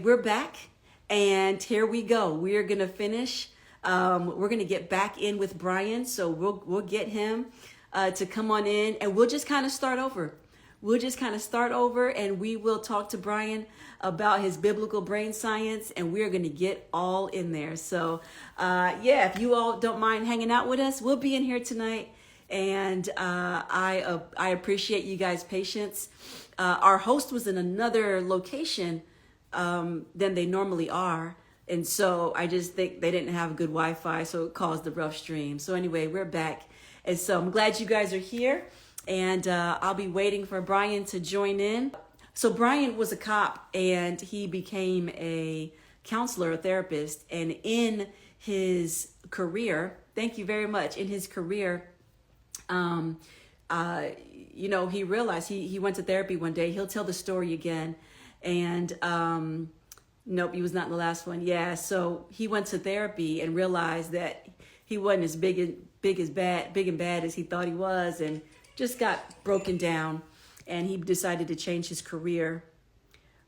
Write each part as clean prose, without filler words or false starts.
we're back, and here we go. We are gonna finish. We're gonna get back in with Brian, so we'll get him to come on in, and we'll just kind of start over. We'll just kind of start over, and we will talk to Brian about his biblical brain science, and we're gonna get all in there. So, yeah, if you all don't mind hanging out with us, we'll be in here tonight, and I appreciate you guys' patience. Our host was in another location than they normally are. And so I just think they didn't have good Wi-Fi, so it caused the rough stream. So anyway, we're back. And so I'm glad you guys are here. And I'll be waiting for Brian to join in. So Brian was a cop, and he became a counselor, a therapist. And in his career, thank you very much, in his career, he realized he went to therapy one day. He'll tell the story again. And nope, he was not in the last one. Yeah, so he went to therapy and realized that he wasn't as big and bad as he thought he was, and just got broken down. And he decided to change his career.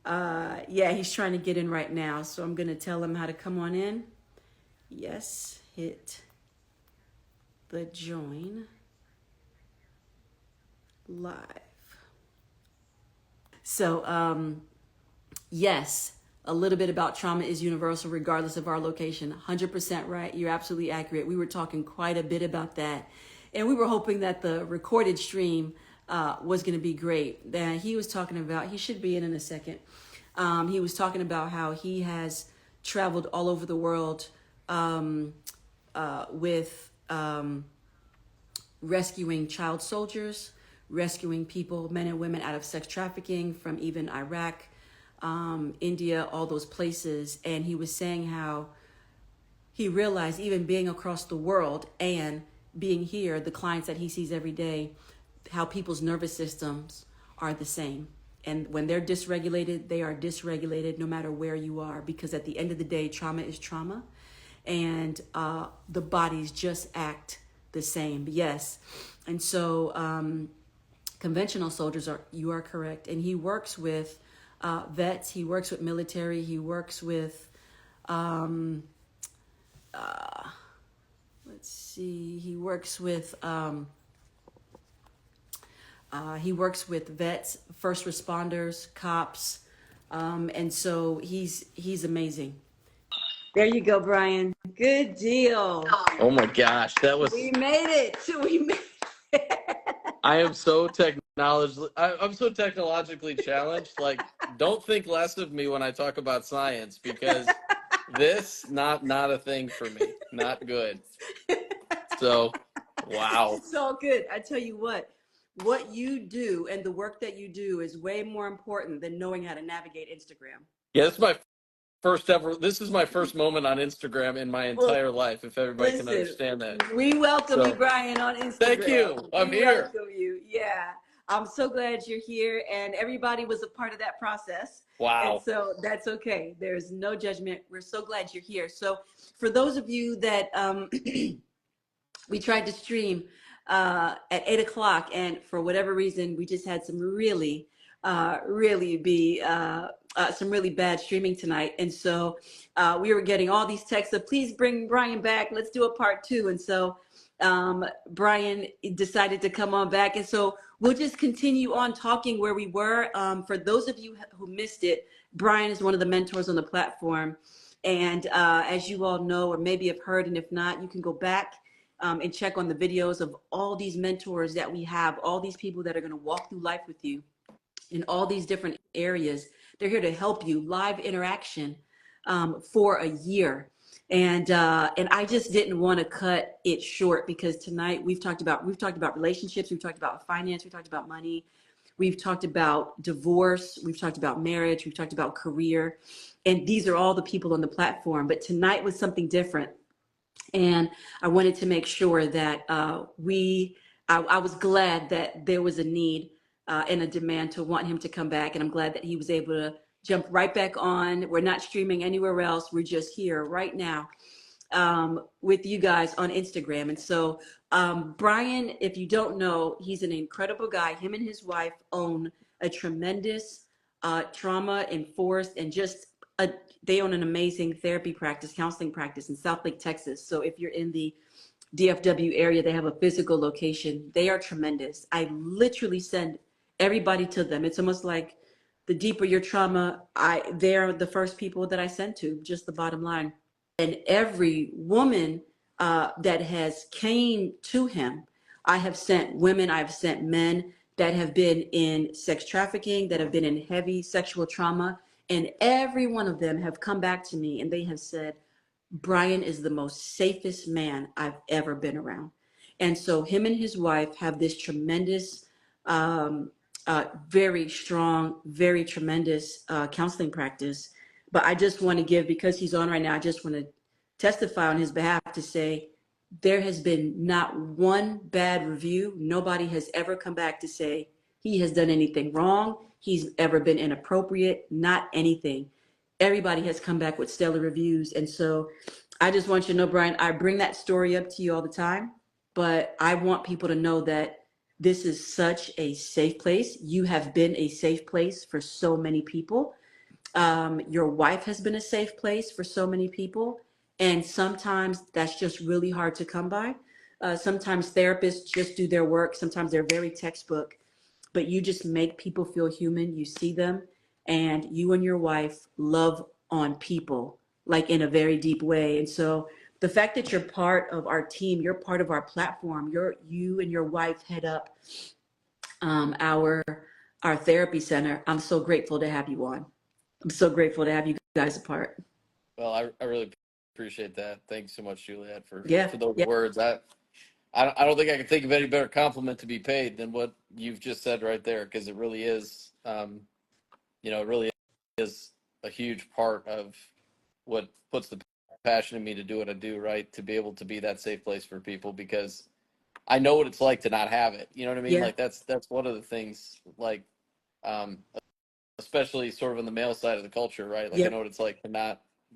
Yeah, he's trying to get in right now. So I'm gonna tell him how to come on in. Yes, hit the join live. So, yes, a little bit about trauma is universal regardless of our location. 100% right. You're absolutely accurate. We were talking quite a bit about that. And we were hoping that the recorded stream was going to be great. That he was talking about, he should be in a second. He was talking about how he has traveled all over the world with rescuing child soldiers, rescuing people, men and women, out of sex trafficking from even Iraq, India, all those places. And he was saying how he realized, even being across the world and being here, the clients that he sees every day, how people's nervous systems are the same. And when they're dysregulated, they are dysregulated no matter where you are, because at the end of the day, trauma is trauma, and the bodies just act the same. Yes. And so conventional soldiers you are correct. And he works with vets, he works with military, he works with, he works with vets, first responders, cops, and so he's amazing. There you go, Brian. Good deal. Oh my gosh, We made it. We made it. I am so I'm so technologically challenged. Like, don't think less of me when I talk about science, because this not a thing for me. Not good. So, wow. It's all good. I tell you what you do and the work that you do is way more important than knowing how to navigate Instagram. Yeah, this is my first moment on Instagram in my entire life, if everybody can understand that. We welcome you, Brian, on Instagram. Thank you. I'm here. We welcome you. Yeah. I'm so glad you're here, and everybody was a part of that process. Wow. And so that's okay. There's no judgment. We're so glad you're here. So for those of you that we tried to stream at 8 o'clock, and for whatever reason, we just had some really bad streaming tonight. And so we were getting all these texts of, please bring Brian back. Let's do a part 2. And so Brian decided to come on back. And so we'll just continue on talking where we were. For those of you who missed it, Brian is one of the mentors on the platform. And as you all know, or maybe have heard, and if not, you can go back and check on the videos of all these mentors that we have, all these people that are going to walk through life with you in all these different areas. They're here to help you, live interaction for a year. And I just didn't want to cut it short, because tonight we've talked about relationships, we've talked about finance, we've talked about money, we've talked about divorce, we've talked about marriage, we've talked about career, and these are all the people on the platform. But tonight was something different, and I wanted to make sure that I was glad that there was a need and a demand to want him to come back, and I'm glad that he was able to jump right back on. We're not streaming anywhere else. We're just here right now with you guys on Instagram. And so Brian, if you don't know, he's an incredible guy. Him and his wife own a tremendous trauma enforced and just a they own an amazing therapy practice, counseling practice in South Lake, Texas. So if you're in the DFW area, they have a physical location. They are tremendous. I literally send everybody to them. It's almost like the deeper your trauma, they're the first people that I send to, just the bottom line. And every woman that has came to him, I have sent women, I've sent men that have been in sex trafficking, that have been in heavy sexual trauma, and every one of them have come back to me and they have said, Brian is the most safest man I've ever been around. And so him and his wife have this tremendous, very strong, very tremendous counseling practice. But I just want to give, because he's on right now, I just want to testify on his behalf to say there has been not one bad review. Nobody has ever come back to say he has done anything wrong. He's ever been inappropriate, not anything. Everybody has come back with stellar reviews. And so I just want you to know, Brian, I bring that story up to you all the time, but I want people to know that this is such a safe place. You have been a safe place for so many people. Your wife has been a safe place for so many people. And sometimes that's just really hard to come by. Sometimes therapists just do their work. Sometimes they're very textbook, but you just make people feel human. You see them, and you and your wife love on people like in a very deep way. And so the fact that you're part of our team, you're part of our platform, you and your wife head up our therapy center. I'm so grateful to have you on. I'm so grateful to have you guys a part. Well, I really appreciate that. Thanks so much, Juliet, Yeah, for those yeah, words. I don't think I can think of any better compliment to be paid than what you've just said right there, because it really is, it really is a huge part of what puts the passion in me to do what I do, right? To be able to be that safe place for people, because I know what it's like to not have it. You know what I mean? yeah, Like that's one of the things, like, um, especially sort of on the male side of the culture, right? Like I know yep, what it's like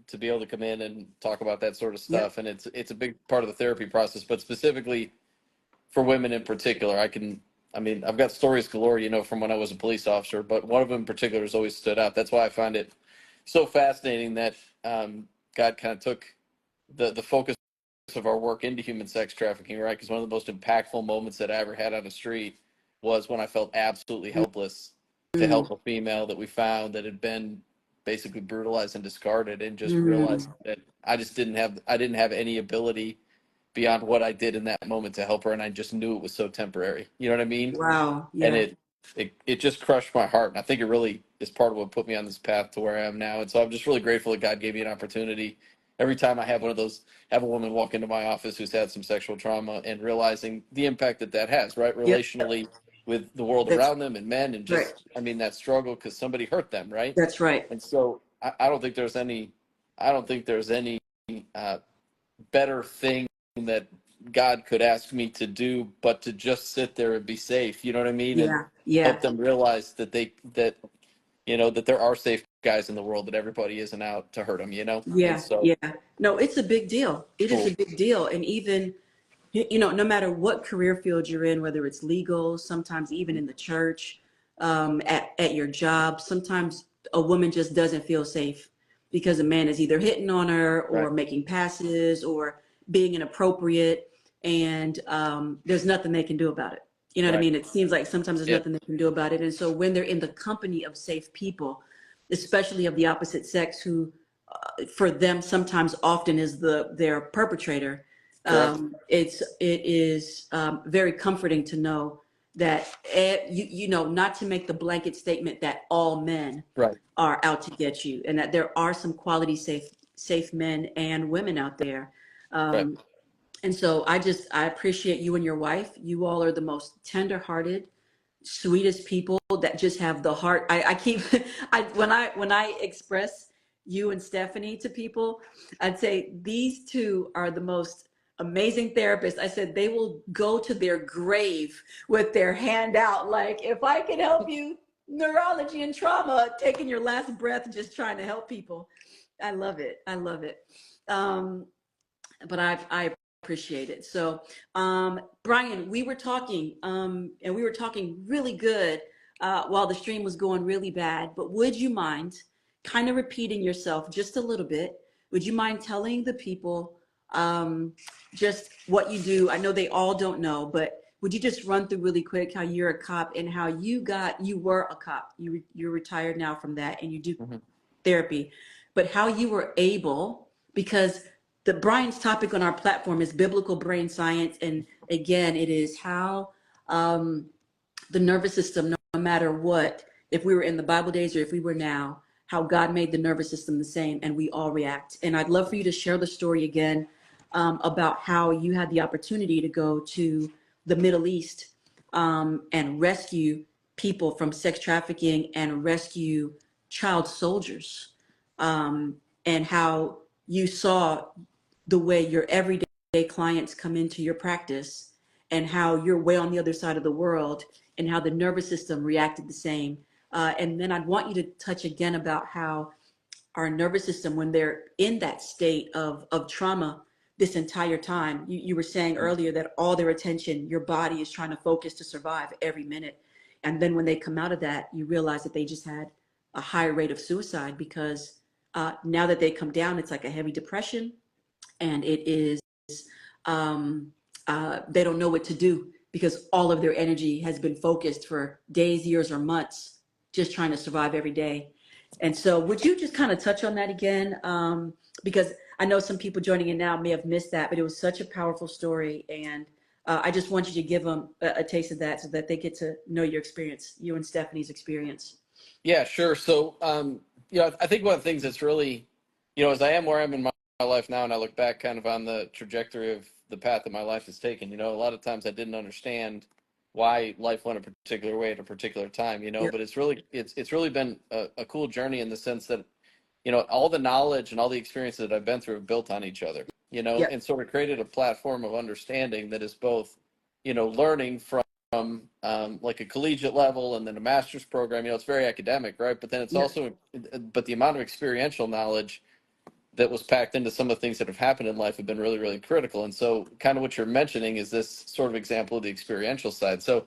to be able to come in and talk about that sort of yep, stuff, and it's a big part of the therapy process. But specifically for women in particular, I mean, I've got stories galore, from when I was a police officer, but one of them in particular has always stood out. That's why I find it so fascinating that God kind of took the focus of our work into human sex trafficking, right? Because one of the most impactful moments that I ever had on the street was when I felt absolutely helpless to mm, help a female that we found that had been basically brutalized and discarded, and just realized mm, that I didn't have any ability beyond what I did in that moment to help her, and I just knew it was so temporary. You know what I mean? wow, And yeah, it just crushed my heart, and I think it really is part of what put me on this path to where I am now. And so I'm just really grateful that God gave me an opportunity. Every time I have one of those, have a woman walk into my office who's had some sexual trauma, and realizing the impact that has, right, yep, relationally with the world that's around them and men, and right, just, I mean, that struggle because somebody hurt them, right? that's right, And so I don't think there's any uh, better thing that God could ask me to do, but to just sit there and be safe. You know what I mean? And yeah, yeah. help them realize that there are safe guys in the world, that everybody isn't out to hurt them. And Yeah, so yeah. No, it's a big deal. It is a cool. big deal. And even, no matter what career field you're in, whether it's legal, sometimes even in the church, at your job, sometimes a woman just doesn't feel safe because a man is either hitting on her or Right. making passes or being inappropriate. And there's nothing they can do about it. You know what I Right. mean? It seems like sometimes there's Yeah. nothing they can do about it. And so when they're in the company of safe people, especially of the opposite sex, who for them sometimes often is their perpetrator. Correct. It is very comforting to know that not to make the blanket statement that all men Right. are out to get you, and that there are some quality safe men and women out there. Right. Um, and so I appreciate you and your wife. You all are the most tender-hearted, sweetest people that just have the heart. I keep when I express you and Stephanie to people, I'd say these two are the most amazing therapists. I said they will go to their grave with their hand out, like, if I can help you, neurology and trauma, taking your last breath, just trying to help people. I love it. I love it. Um, but I appreciate it. So, Brian, we were talking, and we were talking really good while the stream was going really bad. But would you mind kind of repeating yourself just a little bit. Would you mind telling the people just what you do? I know they all don't know, but would you just run through really quick how you're a cop and how you were a cop. You're retired now from that and you do Mhm. therapy, but how you were able, because the Brian's topic on our platform is biblical brain science. And again, it is how um, the nervous system, no matter what, if we were in the Bible days or if we were now, how God made the nervous system the same and we all react. And I'd love for you to share the story again about how you had the opportunity to go to the Middle East and rescue people from sex trafficking and rescue child soldiers, and how you saw the way your everyday clients come into your practice and how you're way on the other side of the world and how the nervous system reacted the same. And then I'd want you to touch again about how our nervous system, when they're in that state of trauma this entire time, you were saying earlier that all their attention, your body is trying to focus to survive every minute. And then when they come out of that, you realize that they just had a higher rate of suicide because now that they come down, it's like a heavy depression and it is um, they don't know what to do because all of their energy has been focused for days, years, or months just trying to survive every day. And so would you just kind of touch on that again? Because I know some people joining in now may have missed that, but it was such a powerful story. And I just want you to give them a taste of that so that they get to know your experience, you and Stephanie's experience. Yeah, sure. So, I think one of the things that's really, as I am where I'm in my life now, and I look back kind of on the trajectory of the path that my life has taken, a lot of times I didn't understand why life went a particular way at a particular time, Yep. but it's really been a cool journey in the sense that, all the knowledge and all the experiences that I've been through have built on each other, Yep. and sort of created a platform of understanding that is both, learning from like a collegiate level and then a master's program. It's very academic, right? But then it's Yep. also, but the amount of experiential knowledge that was packed into some of the things that have happened in life have been really, really critical. And so, kind of what you're mentioning is this sort of example of the experiential side. So,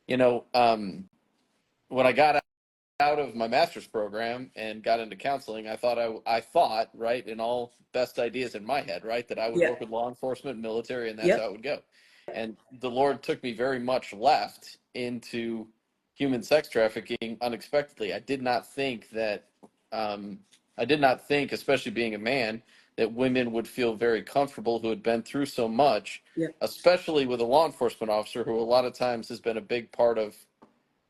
when I got out of my master's program and got into counseling, I thought, right, in all best ideas in my head, right, that I would work Yep. with law enforcement, military, and that's how Yep. it would go. And the Lord took me very much left into human sex trafficking unexpectedly. Um, I did not think, especially being a man, that women would feel very comfortable who had been through so much, Yep. especially with a law enforcement officer who a lot of times has been a big part of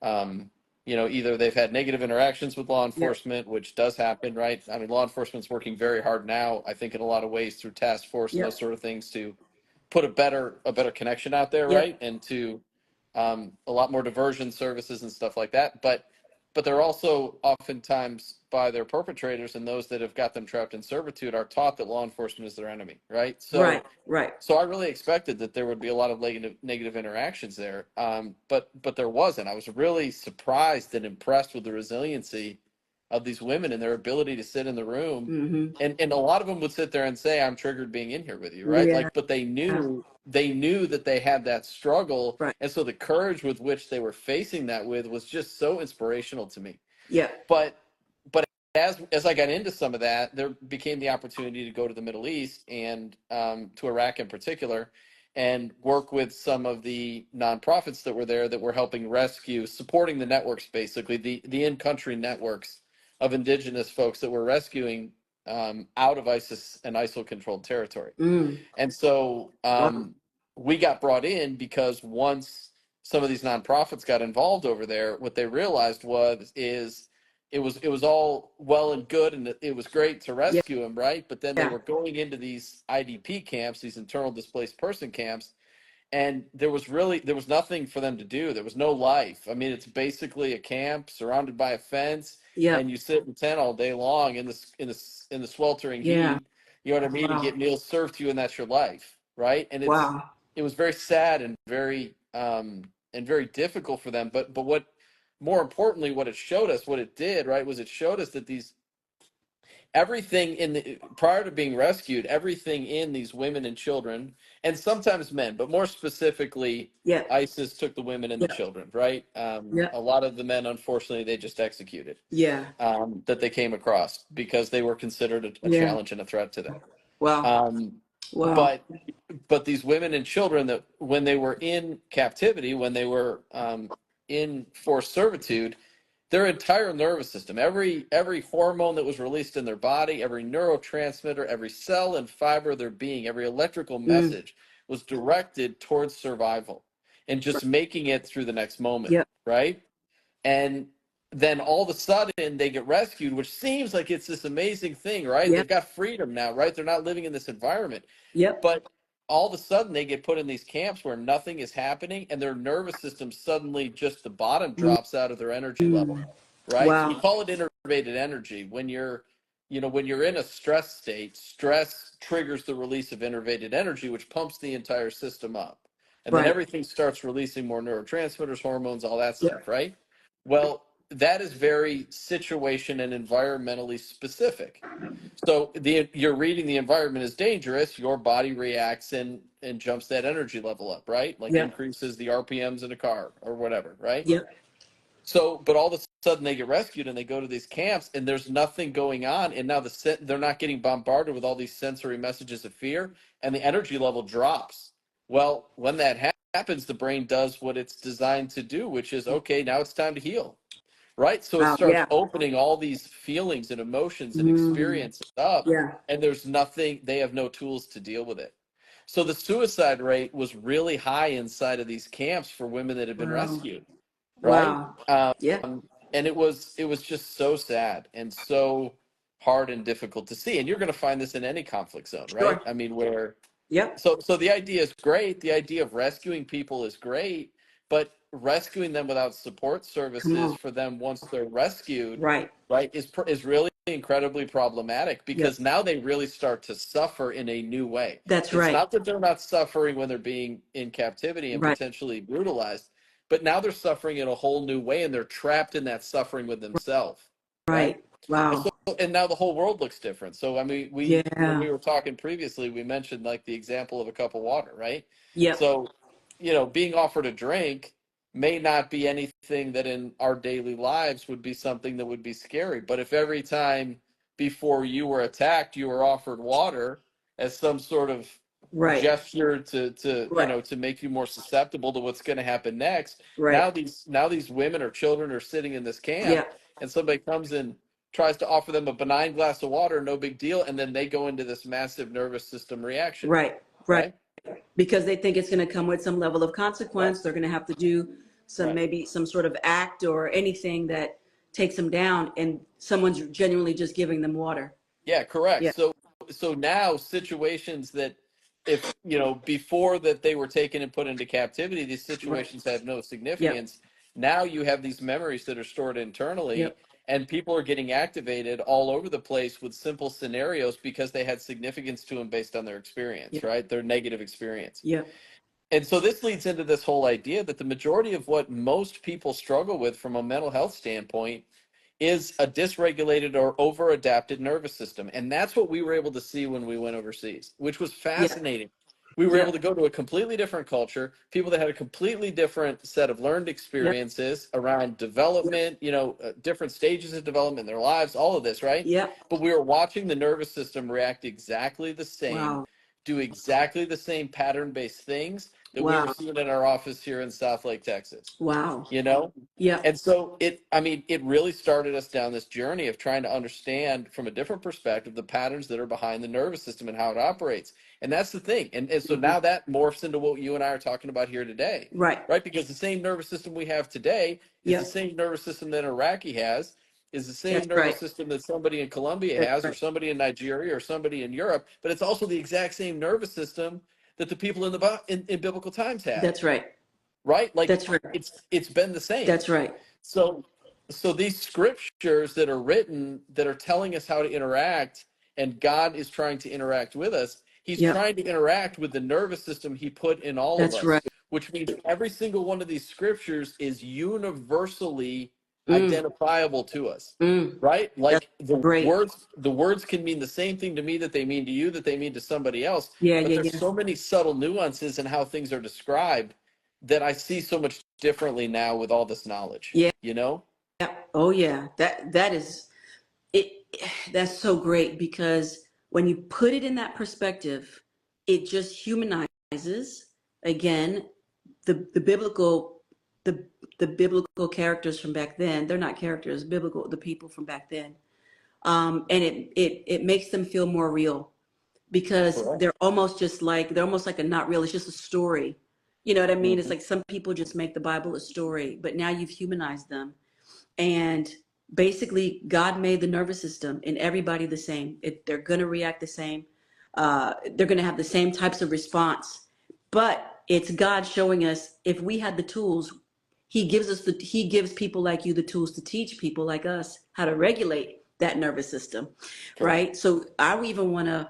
um, either they've had negative interactions with law Yep. enforcement, which does happen, right? I mean, law enforcement's working very hard now, I think, in a lot of ways through task force and those Yep. sort of things to put a better connection out there, Yep. right? And to a lot more diversion services and stuff like that. But they're also oftentimes by their perpetrators and those that have got them trapped in servitude are taught that law enforcement is their enemy, right? Right. So Right. so I really expected that there would be a lot of negative interactions there, but there wasn't. I was really surprised and impressed with the resiliency of these women and their ability to sit in the room, Mm-hmm. and a lot of them would sit there and say, "I'm triggered being in here with you," right? Yeah. Like, but they knew that they had that struggle, Right. and so the courage with which they were facing that with was just so inspirational to me. Yep. But as I got into some of that, there became the opportunity to go to the Middle East and to Iraq in particular, and work with some of the nonprofits that were there that were helping rescue, supporting the networks, basically the in-country networks of indigenous folks that were rescuing out of ISIS and ISIL-controlled territory. Mm. And so Wow. we got brought in because once some of these nonprofits got involved over there, what they realized it was all well and good, and it was great to Yeah. rescue him, right? But then they Yeah. were going into these IDP camps, these internal displaced person camps, and there was nothing for them to do. There was no life. I mean, it's basically a camp surrounded by a fence, and Yep. you sit in tent all day long in the sweltering Yeah. heat. You know what I mean? And get Wow. meals served to you, and that's your life, right? And Wow. it was very sad and very difficult for them. But what more importantly, what it showed us, what it did, right, was it showed us that these everything prior to being rescued, everything in these women and children, and sometimes men, but more specifically, Yeah. ISIS took the women and the Yeah. children, right? Yeah. A lot of the men, unfortunately, they just executed, Yeah. that they came across because they were considered a Yeah. challenge and a threat to them. Wow. Um, Wow. but but these women and children, that when they were in captivity, when they were in forced servitude, their entire nervous system, every hormone that was released in their body, every neurotransmitter, every cell and fiber of their being, every electrical Mm. message was directed towards survival and just making it through the next moment, Yep. right? And then all of a sudden they get rescued, which seems like it's this amazing thing, right? Yep. They've got freedom now, right? They're not living in this environment. Yep. But all of a sudden they get put in these camps where nothing is happening, and their nervous system suddenly, just the bottom drops out of their energy level, Mm. right? So we Wow. call it innervated energy. When you're, when you're in a stress state, stress triggers the release of innervated energy, which pumps the entire system up. And then Right. everything starts releasing more neurotransmitters, hormones, all that Yep. stuff, right? Well, that is very situation and environmentally specific. So you're reading the environment is dangerous, your body reacts and jumps that energy level up, right? Like Yep. increases the RPMs in a car or whatever, right? Yep. So, but all of a sudden they get rescued and they go to these camps and there's nothing going on, and now they're not getting bombarded with all these sensory messages of fear, and the energy level drops. Well, when that happens, the brain does what it's designed to do, which is, okay, now it's time to heal, right? So it Wow. starts Yeah. opening all these feelings and emotions and Mm. experiences up, Yeah. and there's nothing, they have no tools to deal with it. So the suicide rate was really high inside of these camps for women that had been Wow. rescued, right? Wow. Yep. And it was just so sad and so hard and difficult to see. And you're going to find this in any conflict zone, right? Sure. I mean, where Yep. so the idea is great. The idea of rescuing people is great, but rescuing them without support Come services on. for them once they're rescued, Right. right, is really incredibly problematic, Yep. because now they really start to suffer in a new way. That's It's right. not that they're not suffering when they're being in captivity and Right. potentially brutalized, but now they're suffering in a whole new way, and they're trapped in that suffering with themselves, right? Right. And so, Wow. and now the whole world looks different. So, I mean, when Yeah. we were talking previously, we mentioned like the example of a cup of water, right? Yep. So, being offered a drink may not be anything that in our daily lives would be something that would be scary. But if every time before you were attacked, you were offered water as some sort of Right. gesture Right. to make you more susceptible to what's going to happen next, Right. now these women or children are sitting in this camp, Yep. and somebody comes in, tries to offer them a benign glass of water, no big deal, and then they go into this massive nervous system reaction, Right. Right. right? Because they think it's going to come with some level of Right, consequence. They're going to have to do right. maybe some sort of act or anything that takes them down, and someone's genuinely just giving them water. Yeah, correct. Yeah. So now situations that, if before that they were taken and put into captivity, these Right. situations have no Yep. significance. Now you have these memories that are stored internally, Yep. and people are getting activated all over the place with simple scenarios because they had significance to them based on their experience, Yep. right? Their negative experience. Yep. And so this leads into this whole idea that the majority of what most people struggle with from a mental health standpoint is a dysregulated or over adapted nervous system. And that's what we were able to see when we went overseas, which was Yep. fascinating. We were able to Yep. go to a completely different culture, people that had a completely different set of learned Yep. experiences around Yep. development, different stages of development in their lives, all of this, right? Yep. But we were watching the nervous system react exactly the same, Wow. do exactly the same pattern based things that we were Wow. seeing in our office here in South Lake, Texas. Wow. You know? Yep. And so it really started us down this journey of trying to understand from a different perspective the patterns that are behind the nervous system and how it operates. And that's the thing. And so Mhm. now that morphs into what you and I are talking about here today, Right. right? Because the same nervous system we have today is the Yep. same nervous system that Iraqi has, is the same That's nervous right. system that somebody in Colombia That's has, or right. somebody in Nigeria, or somebody in Europe, but it's also the exact same nervous system that the people in biblical times had, That's right. right? Like That's right. it's been the same. That's right. So, so these scriptures that are written that are telling us how to interact, and God is trying to interact with us. He's Yep. trying to interact with the nervous system he put in all of That's right. us, which means every single one of these scriptures is universally Mm, identifiable to us, mm. right? That's Like great. the words can mean the same thing to me that they mean to you, that they mean to somebody else. Yeah, But yeah, there's yeah. so many subtle nuances in how things are described that I see so much differently now with all this knowledge, Yeah. you know? Yeah. Oh yeah. That is it. That's so great because when you put it in that perspective, it just humanizes again the biblical the the biblical characters from back then. They're not characters, biblical the people from back then. And it makes them feel more real because Correct. they're almost like a not real. It's just a story. You know what I mean? It's Hmm. like some people just make the Bible a story, but now you've humanized them. And basically, God made the nervous system and everybody the same. They're going to react the same. They're going to have the same types of response. But it's God showing us if we had the tools, He gives people like you the tools to teach people like us how to regulate that nervous system, Correct. right? So I even want to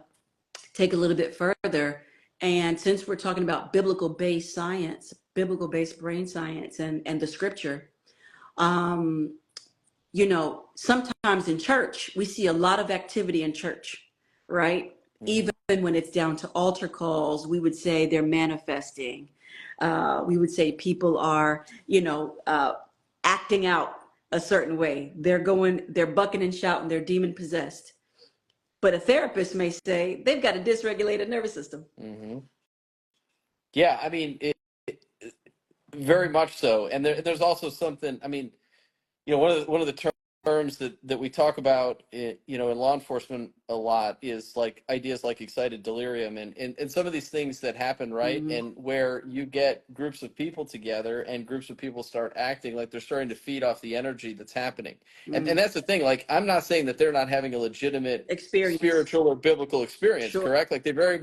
take a little bit further. And since we're talking about biblical based science, biblical based brain science and the scripture, um, sometimes in church, we see a lot of activity in church, right? Hmm. Even when it's down to altar calls, we would say they're manifesting. We would say people are, acting out a certain way. They're bucking and shouting, they're demon possessed. But a therapist may say they've got a dysregulated nervous system. Hmm. Yeah, I mean, very much so. And there's also something, I mean, one of the terms that we talk about, in law enforcement a lot is like ideas like excited delirium and some of these things that happen, right? Mm-hmm. And where you get groups of people together and groups of people start acting like they're starting to feed off the energy that's happening. And Mm-hmm. that's the thing. Like, I'm not saying that they're not having a legitimate Experience. spiritual or biblical experience, Sure. correct? Like they very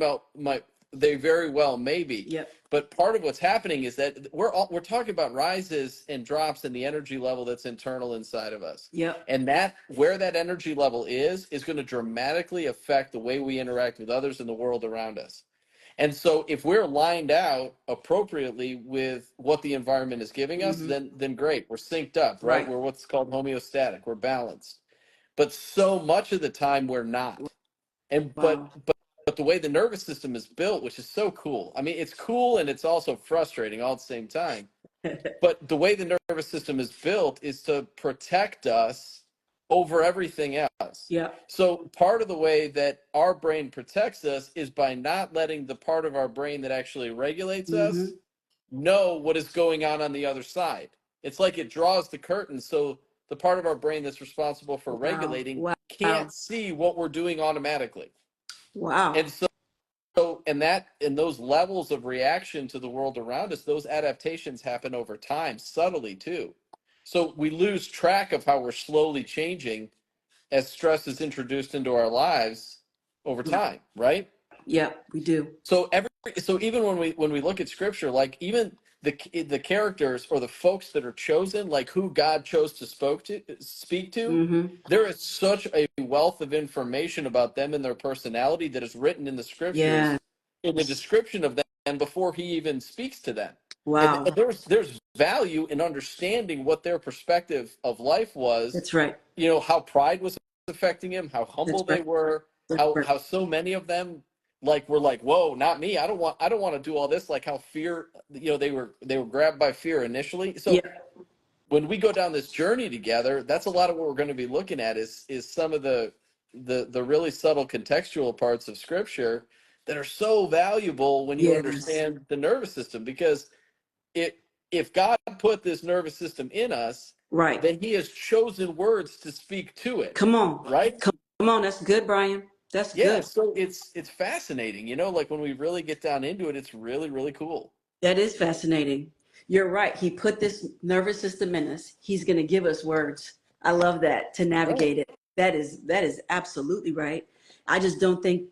well may be. Yep. But part of what's happening is that we're talking about rises and drops in the energy level that's internal inside of us. Yep. And that where that energy level is going to dramatically affect the way we interact with others in the world around us. And so if we're lined out appropriately with what the environment is giving us, Mm-hmm. then great. We're synced up, right? Right. We're what's called homeostatic. We're balanced. But so much of the time we're not. And Wow. but the way the nervous system is built, which is so cool. I mean, it's cool and it's also frustrating all at the same time. But the way the nervous system is built is to protect us over everything else. Yep. So part of the way that our brain protects us is by not letting the part of our brain that actually regulates Mm-hmm. us know what is going on the other side. It's like it draws the curtain so the part of our brain that's responsible for Wow. regulating Wow. can't see what we're doing automatically. Wow. And and those levels of reaction to the world around us, those adaptations happen over time, subtly too. So we lose track of how we're slowly changing as stress is introduced into our lives over time, right? Yep, we do. So even when we look at scripture, like even the characters or the folks that are chosen, like who God chose to speak to, Mm-hmm. there is such a wealth of information about them and their personality that is written in the Yes. scriptures in the description of them before he even speaks to them. And Wow. there's value in understanding what their perspective of life was, That's right. how pride was affecting him, how That's humble they right. were, That's right. how so many of them like were like, whoa, not me. I don't want to do all this. Like how fear, they were grabbed by fear initially. So Yeah. when we go down this journey together, that's a lot of what we're going to be looking at is some of the really subtle contextual parts of scripture that are so valuable when you Yes. understand the nervous system, because it if God put this nervous system in us, Right. then he has chosen words to speak to it, Come on. right? Come on. That's good, Brian. That's Yeah, good. so it's fascinating, like when we really get down into it, it's really, really cool. That is fascinating. You're right. He put this nervous system in us. He's going to give us words. I love that to Right. navigate it. That is absolutely right. I just don't think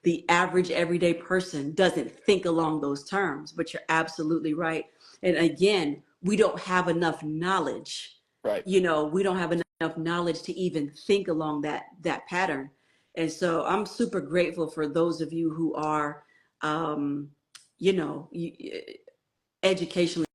the average everyday person doesn't think along those terms, but you're absolutely right. And again, we don't have enough knowledge. Right. We don't have enough knowledge to even think along that pattern. And so I'm super grateful for those of you who are, um, you know, educationally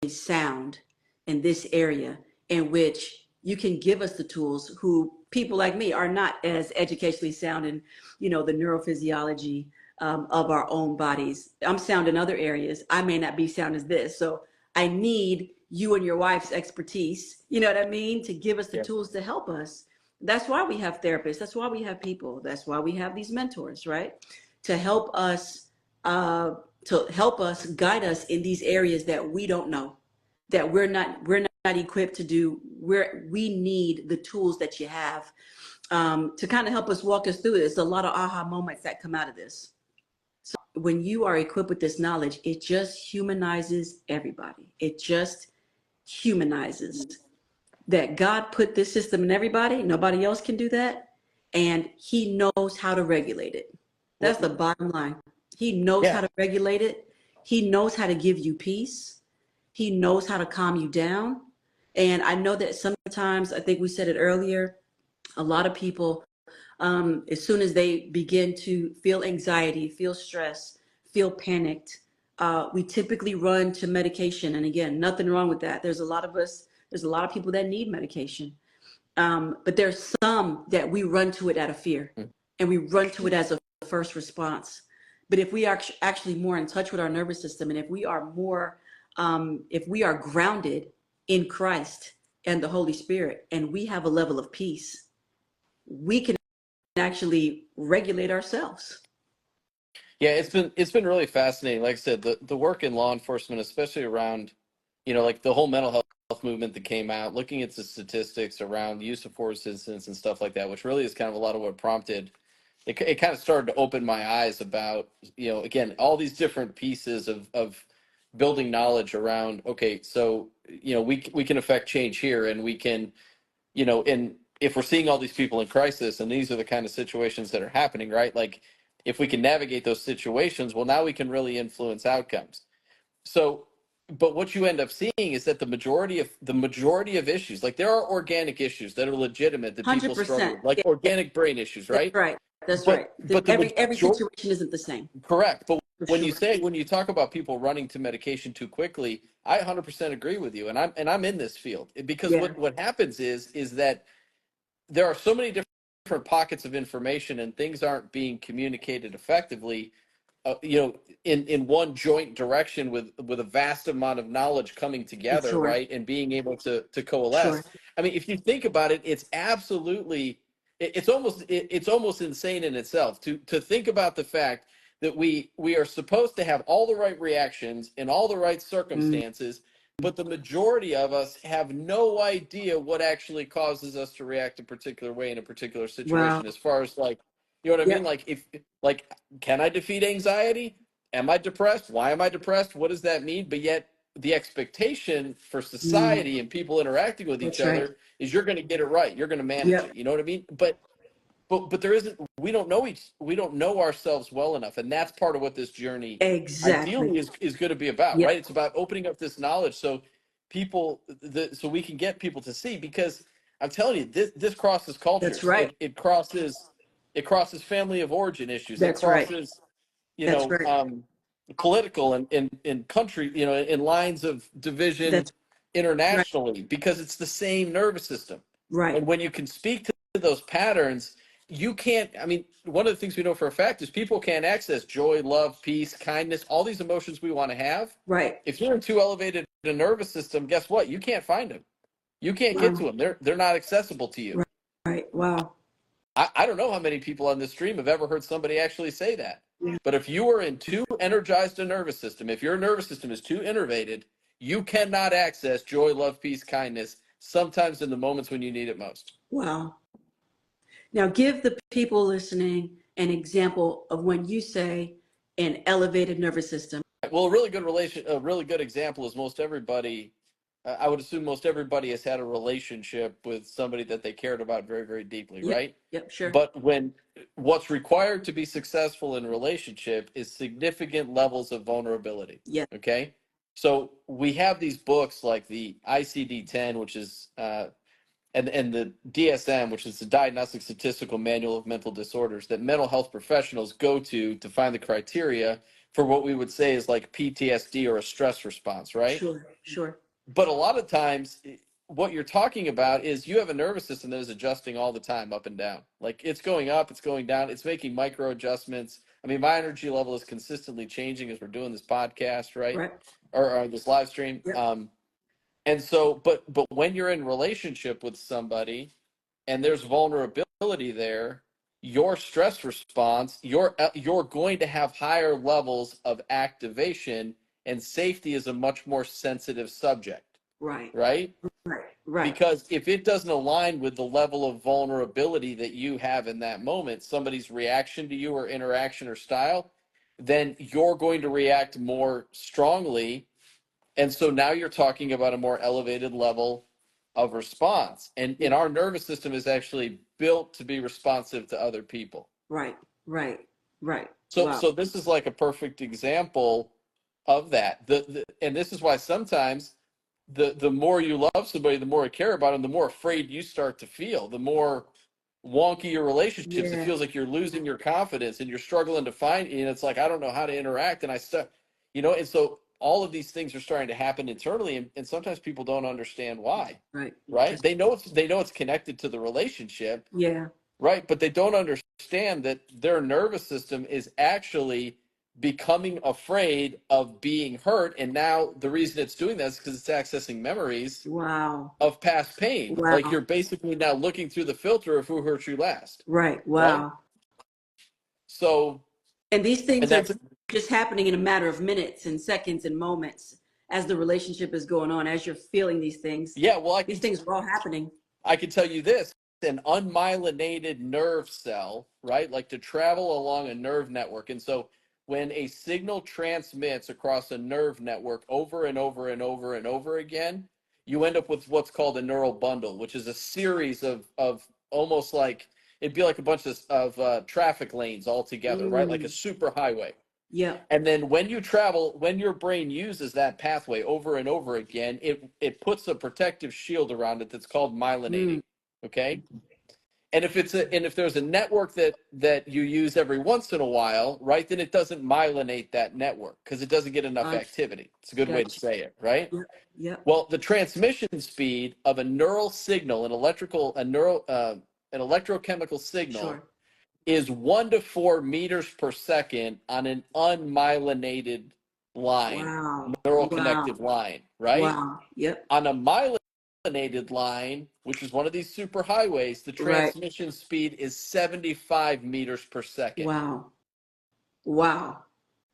sound in this area in which you can give us the tools who people like me are not as educationally sound in, the neurophysiology of our own bodies. I'm sound in other areas. I may not be sound as this. So I need you and your wife's expertise, you know what I mean, to give us the Yeah. tools to help us. That's why we have therapists. That's why we have people. That's why we have these mentors, right? To help us, uh, guide us in these areas that we don't know, that we're not equipped to do. We need the tools that you have to kind of help us walk us through it. There's a lot of aha moments that come out of this. So when you are equipped with this knowledge, it just humanizes everybody. It just humanizes that God put this system in everybody. Nobody else can do that. And he knows how to regulate it. That's the bottom line. He knows how Yeah. to regulate it. He knows how to give you peace. He knows how to calm you down. And I know that sometimes, I think we said it earlier, a lot of people, as soon as they begin to feel anxiety, feel stress, feel panicked, we typically run to medication. And again, nothing wrong with that. There's a lot of people that need medication. But there's some that we run to it out of fear, and we run to it as a first response. But if we are actually more in touch with our nervous system, and if we are grounded in Christ and the Holy Spirit, and we have a level of peace, we can actually regulate ourselves. Yeah, it's been really fascinating. Like I said, the work in law enforcement, especially around, like the whole mental health movement that came out, looking at the statistics around use of force incidents and stuff like that, which really is kind of a lot of what prompted it kind of started to open my eyes about, again, all these different pieces of building knowledge around, okay, so, we can affect change here, and we can, and if we're seeing all these people in crisis, and these are the kind of situations that are happening, right? Like, if we can navigate those situations, well, now we can really influence outcomes. So, but what you end up seeing is that the majority of issues, like there are organic issues that are legitimate that people struggle 100%. with, like Yeah, organic brain issues, that's right? right. That's right. But the Every major situation isn't the same, correct. But for when sure. you talk about people running to medication too quickly, I 100% agree with you, and I'm in this field because Yeah, what happens is that there are so many different pockets of information, and things aren't being communicated effectively, in one joint direction with a vast amount of knowledge coming together, sure, right, and being able to sure. coalesce. I mean, if you think about it, it's absolutely, it's almost insane in itself to think about the fact that we are supposed to have all the right reactions in all the right Mm, circumstances, but the majority of us have no idea what actually causes us to react a particular way in a particular wow. situation, as far as, like, you know what I mean? Yep. Like, if, like, can I defeat anxiety? Am I depressed? Why am I depressed? What does that mean? But yet the expectation for Mm, society and people interacting with each that's right. other is you're going to get it right. You're going to manage Yep. it. You know what I mean? But there isn't, we don't know ourselves well enough. And that's part of what this journey Exactly. ideally is going to be about, Yep. right? It's about opening up this knowledge so so we can get people to see, because I'm telling you, this crosses That's cultures. right. It crosses family of origin issues. It That's right. crosses, you That's know, right. political and country, in lines of division That's right. internationally, because it's the same nervous system. Right. And when you can speak to those patterns, you can't, I mean, one of the things we know for a fact is people can't access joy, love, peace, kindness, all these emotions we want to have. Right. If you're in too elevated a nervous system, guess what? You can't find them. You can't get to Wow. them. They're not accessible to you. Right. Right. Wow. I don't know how many people on this stream have ever heard somebody actually say that. Yeah. But if you are in too energized a nervous system, if your nervous system is too innervated, you cannot access joy, love, peace, kindness, sometimes in the moments when you need it most. Wow. Now give the people listening an example of when you say an elevated nervous system. Well, a really good example is most everybody. I would assume most everybody has had a relationship with somebody that they cared about very, very deeply, Yep. right? Yep. Sure. But what's required to be successful in a relationship is significant levels of vulnerability. Yeah. Okay, so we have these books like the ICD-10, which is and the DSM, which is the Diagnostic Statistical Manual of Mental Disorders, that mental health professionals go to find the criteria for what we would say is like PTSD or a stress response, right? Sure. Sure. But a lot of times, what you're talking about is you have a nervous system that is adjusting all the time, up and down. Like it's going up, it's going down, it's making micro adjustments. I mean, my energy level is consistently changing as we're doing this podcast, right? Right. Or this live stream. Yep. And so, but when you're in relationship with somebody and there's vulnerability there, your stress response, you're going to have higher levels of activation, and safety is a much more sensitive subject, Right. right? Right. Right. Because if it doesn't align with the level of vulnerability that you have in that moment, somebody's reaction to you or interaction or style, then you're going to react more strongly. And so now you're talking about a more elevated level of response. And our nervous system is actually built to be responsive to other people. Right. Right. Right. So Wow. so this is like a perfect example of that. And this is why sometimes the more you love somebody, the more you care about them, the more afraid you start to feel, the more wonky your relationships. It Yeah. feels like you're losing your confidence and you're struggling to find, and it's like, I don't know how to interact. And and so all of these things are starting to happen internally. And sometimes people don't understand why, Right. right? They know it's connected to the relationship, Yeah. right? But they don't understand that their nervous system is actually becoming afraid of being hurt. And now the reason it's doing that is because it's accessing memories Wow. of past pain. Like Wow. you're basically now looking through the filter of who hurt you last, Right. right? Wow. So, And these and things are that's, just happening in a matter of minutes and seconds and moments as the relationship is going on, as you're feeling these things. yeah, well, These things are all happening. I can tell you this, an unmyelinated nerve cell, right? Like to travel along a nerve network. And so when a signal transmits across a nerve network over and over and over and over again, you end up with what's called a neural bundle, which is a series of almost like it'd be like a bunch of traffic lanes all together, right? Like a Mm. super highway. Yep. And then when you travel, when your brain uses that pathway over and over again, it puts a protective shield around it that's called Mm. myelinating. Okay. And if there's a network that you use every once in a while, right, then it doesn't myelinate that network because it doesn't get enough Gotcha. activity. It's a good way to Gotcha. say it, right? Yep. Yep. Well, the transmission speed of a neural signal, an electrochemical signal, Sure. is 1 to 4 meters per second on an unmyelinated line, Wow. neural Wow. connective line, right? Wow. Yep. On a myelinated line, which is one of these superhighways, the Right. transmission speed is 75 meters per second. Wow. Wow.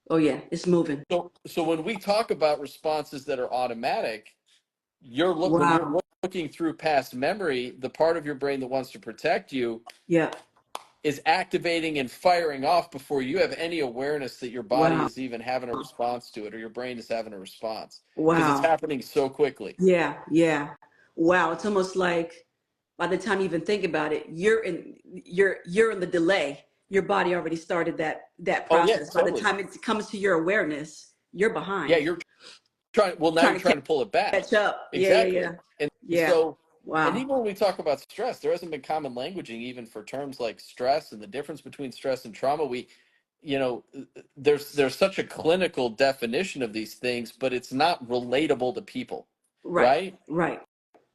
Oh yeah, it's moving. So when we talk about responses that are automatic, when you're Wow. looking through past memory, the part of your brain that wants to protect you Yeah. is activating and firing off before you have any awareness that your body Wow. is even having a response to it or your brain is having a response because it's Wow. happening so quickly. Yeah. Yeah. Wow. It's almost like by the time you even think about it, you're in the delay. Your body already started that Oh yeah, process. By the totally. time it comes to your awareness, you're Yeah, behind. you're trying. Well, now Trying you're to trying to pull it back. catch up. Yeah, yeah, Exactly. yeah. And Yeah. so, and Wow. even when we talk about stress, there hasn't been common languaging even for terms like stress and the difference between stress and trauma. You know, there's such a clinical definition of these things, but it's not relatable to people, Right. right? Right.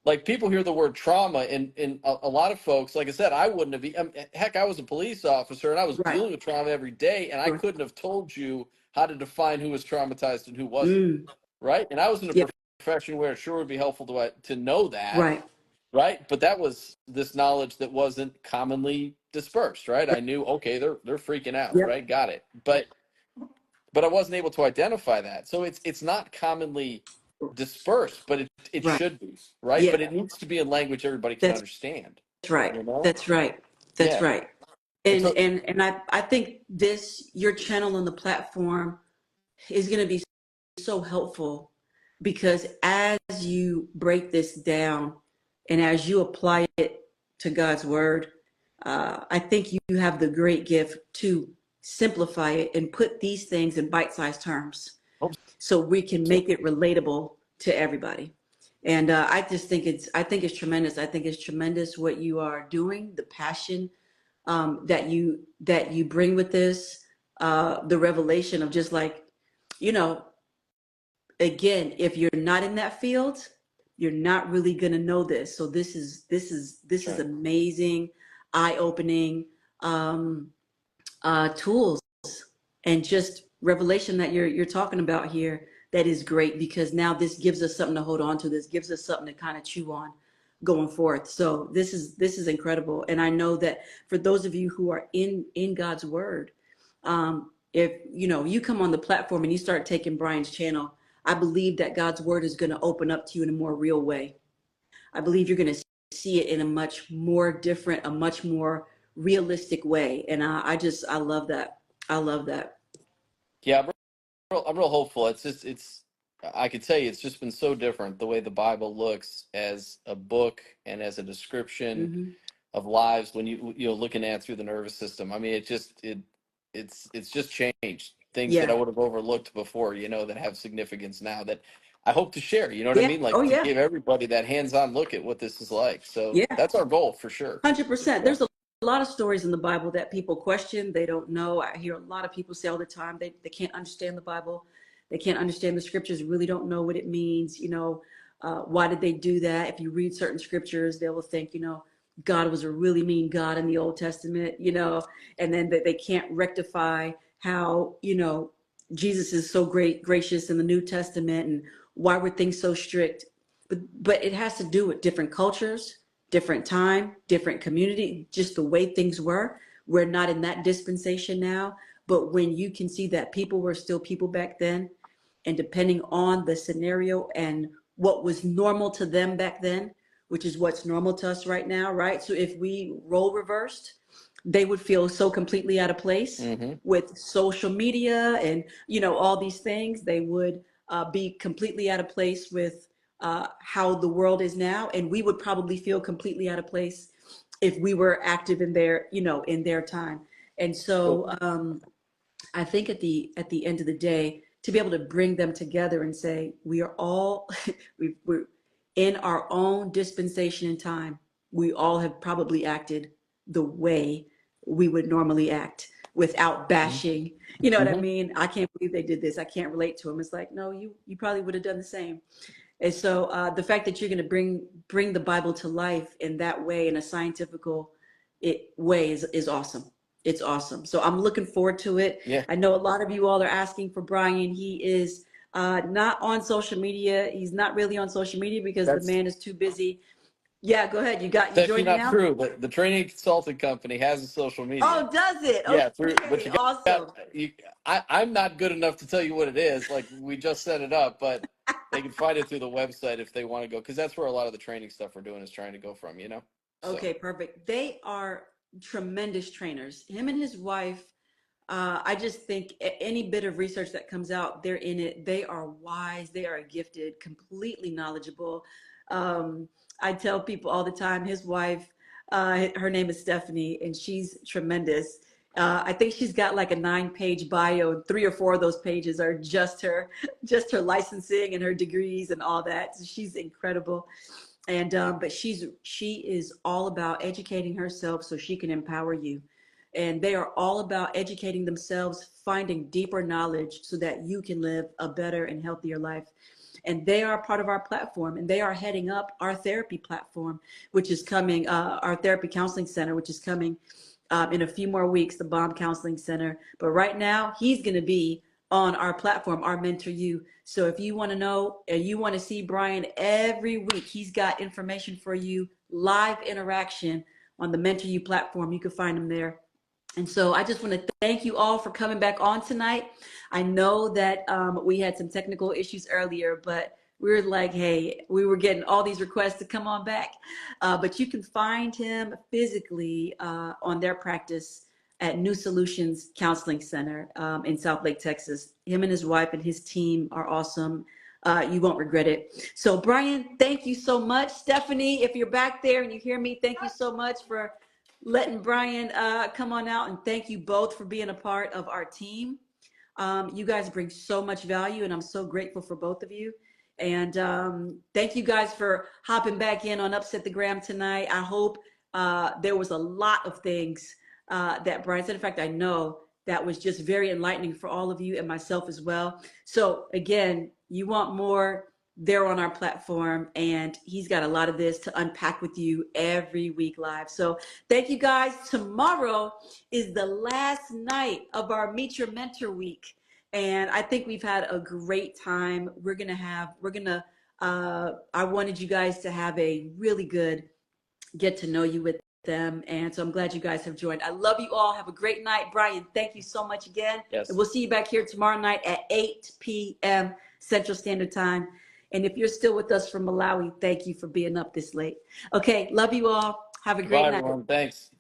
Like people hear the word trauma and a lot of folks, like I said, I wouldn't have, heck, I was a police officer and I was Right. dealing with trauma every day and I Sure. couldn't have told you how to define who was traumatized and who wasn't, Mm. right? And I was in a Yeah. profession where it sure would be helpful to know that, Right. right? But that was this knowledge that wasn't commonly dispersed, right? I knew, okay, they're freaking out, Yep. right? Got it. But I wasn't able to identify that. So it's not commonly dispersed, but it Right. should be, right? Yeah. But it needs to be in language everybody can That's understand, right. you know? That's right. That's Yeah. right. And And so and and I think your channel on the platform is going to be so helpful because as you break this down and as you apply it to God's word, I think you have the great gift to simplify it and put these things in bite-sized terms so we can so make it relatable to everybody. And I think it's tremendous. I think it's tremendous what you are doing, the passion that you bring with this, the revelation of just like, you know, again, if you're not in that field, you're not really going to know this. So this is Sure. amazing, eye-opening tools and just revelation that you're talking about here. That is great, because now this gives us something to hold on to. This gives us something to kind of chew on going forth. So this is incredible. And I know that for those of you who are in God's word, if you come on the platform and you start taking Brian's channel, I believe that God's word is going to open up to you in a more real way. I believe you're going to see it in a much more different, a much more realistic way. And I love that. I love that. Yeah, I'm real hopeful. I could tell you, it's just been so different the way the Bible looks as a book and as a description Hmm. of lives when you know looking at through the nervous system. I mean, it's just changed things that I Yeah. would have overlooked before. That have significance now that I hope to share. You know what I Yeah. mean? Oh Like to yeah. give everybody that hands-on look at what this is like. So Yeah. that's our goal for sure. For 100%. sure. There's a lot of stories in the Bible that people question. They don't know. I hear a lot of people say all the time they can't understand the Bible. They can't understand the scriptures, really don't know what it means. Why did they do that? If you read certain scriptures, they will think, God was a really mean God in the Old Testament, and then they can't rectify how, Jesus is so great, gracious in the New Testament, and why were things so strict? But it has to do with different cultures, different time, different community, just the way things were. We're not in that dispensation now. But when you can see that people were still people back then, and depending on the scenario and what was normal to them back then, which is what's normal to us right now, right? So if we role reversed, they would feel so completely out of place Hmm. with social media and all these things. They would be completely out of place with how the world is now, and we would probably feel completely out of place if we were active in their time. And So so I think at the end of the day, to be able to bring them together and say we are all we're in our own dispensation in time. We all have probably acted the way we would normally act without bashing. You know what I hmm mean? I can't believe they did this. I can't relate to them. It's like, no, you probably would have done the same. And so the fact that you're going to bring the Bible to life in that way, in a scientific way, is awesome. It's awesome. So I'm looking forward to it. yeah, I know a lot of you all are asking for Brian. He is not on social media. He's not really on social media because the that's man is too busy. Yeah, go ahead. You it's actually joining not now? true. The training consulting company has a social media. Oh, does it? Yeah, through, but Okay, you got awesome. you. I'm not good enough to tell you what it is. Like we just set it up, but they can find it through the website if they want to go, because that's where a lot of the training stuff we're doing is trying to go from. So Okay, perfect. They are tremendous trainers. Him and his wife, I just think any bit of research that comes out, they're in it. They are wise. They are gifted, completely knowledgeable. Um, I tell people all the time, his wife, her name is Stephanie, and she's tremendous. I think she's got like a 9-page bio, and 3 or 4 of those pages are just her licensing and her degrees and all that. So she's incredible. And but she is all about educating herself so she can empower you. And they are all about educating themselves, finding deeper knowledge so that you can live a better and healthier life. And they are part of our platform, and they are heading up our therapy platform, which is coming, our therapy counseling center, which is coming in a few more weeks, the Bomb Counseling Center. But right now, he's going to be on our platform, our Mentor You. So if you want to know and you want to see Brian every week, he's got information for you, live interaction on the Mentor You platform. You can find him there. And so I just want to thank you all for coming back on tonight. I know that we had some technical issues earlier, but we were like, hey, we were getting all these requests to come on back. But you can find him physically on their practice at New Solutions Counseling Center in South Lake, Texas. Him and his wife and his team are awesome. You won't regret it. So, Brian, thank you so much. Stephanie, if you're back there and you hear me, thank you so much for letting Brian come on out, and thank you both for being a part of our team. You guys bring so much value, and I'm so grateful for both of you. And thank you guys for hopping back in on Upset the Gram tonight. I hope there was a lot of things that Brian said. In fact, I know that was just very enlightening for all of you and myself as well. So again, you want more they're on our platform, and he's got a lot of this to unpack with you every week live. So thank you guys. Tomorrow is the last night of our Meet Your Mentor week. And I think we've had a great time. I wanted you guys to have a really good get to know you with them. And so I'm glad you guys have joined. I love you all. Have a great night. Brian, thank you so much again. Yes. And we'll see you back here tomorrow night at 8 p.m. Central Standard Time. And if you're still with us from Malawi, thank you for being up this late. Okay, love you all. Have a great Bye, night. everyone. Thanks.